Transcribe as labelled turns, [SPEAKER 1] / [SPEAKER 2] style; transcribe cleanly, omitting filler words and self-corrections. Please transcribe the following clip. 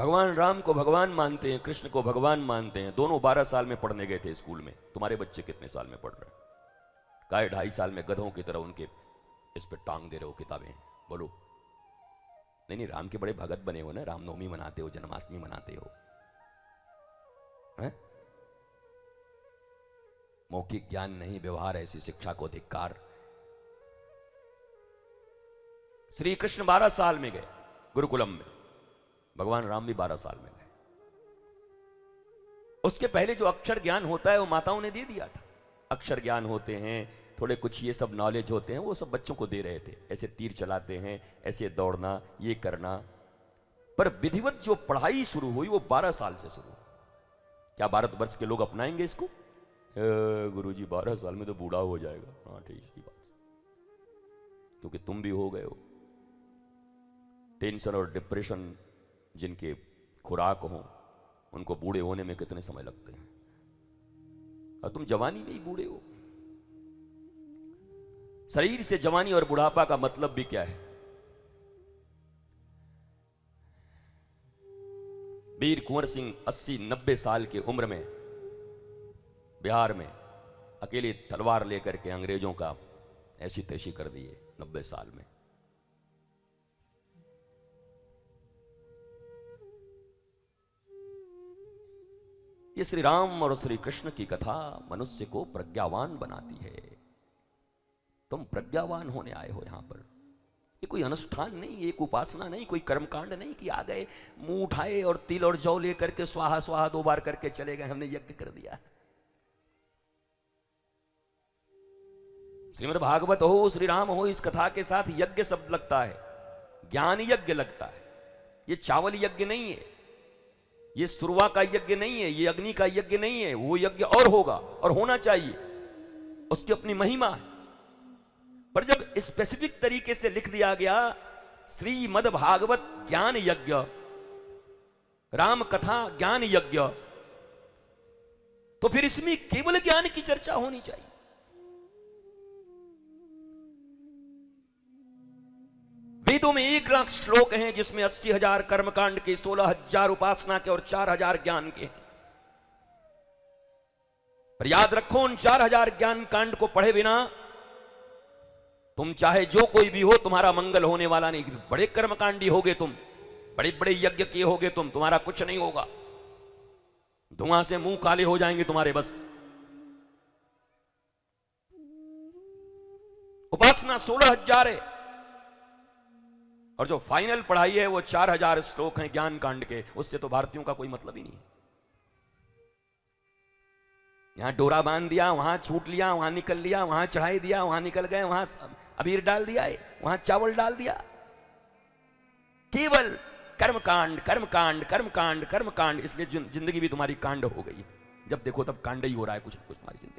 [SPEAKER 1] भगवान राम को भगवान मानते हैं, कृष्ण को भगवान मानते हैं। दोनों 12 साल में पढ़ने गए थे स्कूल में। तुम्हारे बच्चे कितने साल में पढ़ रहे हैं? काय 2.5 साल में गधों की तरह उनके इस पे टांग दे रहे हो किताबें। बोलो। नहीं नहीं, राम के बड़े भगत बने हो ना, रामनवमी मनाते हो, जन्माष्टमी मनाते हो, हैं? मौखिक ज्ञान नहीं, व्यवहार, ऐसी शिक्षा को धिक्कार। श्री कृष्ण 12 साल में गए गुरुकुलम में, भगवान राम भी 12 साल में गए। उसके पहले जो अक्षर ज्ञान होता है वो माताओं ने दे दिया था। अक्षर ज्ञान होते हैं, थोड़े कुछ ये सब नॉलेज होते हैं, वो सब बच्चों को दे रहे थे। ऐसे तीर चलाते हैं, ऐसे दौड़ना, ये करना। पर विधिवत जो पढ़ाई शुरू हुई वो 12 साल से शुरू हुई। क्या भारतवर्ष के लोग अपनाएंगे इसको? गुरुजी 12 साल में तो बूढ़ा हो जाएगा। हाँ ठीक ही बात, क्योंकि तुम भी हो गए हो। टेंशन और डिप्रेशन जिनके खुराक हो, उनको बूढ़े होने में कितने समय लगते हैं, और तुम जवानी में ही बूढ़े हो। शरीर से जवानी और बुढ़ापा का मतलब भी क्या है? वीर कुंवर सिंह 80-90 साल की उम्र में बिहार में अकेले तलवार लेकर के अंग्रेजों का ऐसी तैसी कर दिए 90 साल में। ये श्री राम और श्री कृष्ण की कथा मनुष्य को प्रज्ञावान बनाती है। तुम प्रज्ञावान होने आए हो यहां पर। ये कोई अनुष्ठान नहीं, एक उपासना नहीं, कोई कर्मकांड नहीं कि आ गए, मुंह उठाए और तिल और जौ लेकर के स्वाहा स्वाहा 2 बार करके चले गए, हमने यज्ञ कर दिया। श्रीमद् भागवत हो, श्री राम हो, इस कथा के साथ यज्ञ शब्द लगता है, ज्ञान यज्ञ लगता है। ये चावल यज्ञ नहीं है, ये सुरवा का यज्ञ नहीं है, ये अग्नि का यज्ञ नहीं है। वो यज्ञ और होगा और होना चाहिए, उसकी अपनी महिमा है। पर जब स्पेसिफिक तरीके से लिख दिया गया श्रीमद् भागवत ज्ञान यज्ञ, राम कथा ज्ञान यज्ञ, तो फिर इसमें केवल ज्ञान की चर्चा होनी चाहिए। वेदों में 1 लाख श्लोक हैं, जिसमें 80,000 कर्मकांड के, 16,000 उपासना के और 4,000 ज्ञान के हैं। पर याद रखो, उन 4,000 ज्ञान कांड को पढ़े बिना तुम चाहे जो कोई भी हो, तुम्हारा मंगल होने वाला नहीं। बड़े कर्मकांडी होगे तुम, बड़े बड़े यज्ञ किए होगे तुम, तुम्हारा कुछ नहीं होगा। धुआं से मुंह काले हो जाएंगे तुम्हारे बस। उपासना 16,000 है, और जो फाइनल पढ़ाई है वो 4,000 श्लोक हैं ज्ञान कांड के। उससे तो भारतीयों का कोई मतलब ही नहीं। यहां डोरा बांध दिया, वहां छूट लिया, वहां निकल लिया, वहां चढ़ाई दिया, वहां निकल गए, वहां अबीर डाल दिया, वहां चावल डाल दिया। केवल कर्मकांड कर्मकांड कर्मकांड कर्मकांड। इसलिए जिंदगी भी तुम्हारी कांड हो गई। जब देखो तब कांड ही हो रहा है कुछ ना कुछ तुम्हारी जिंदगी।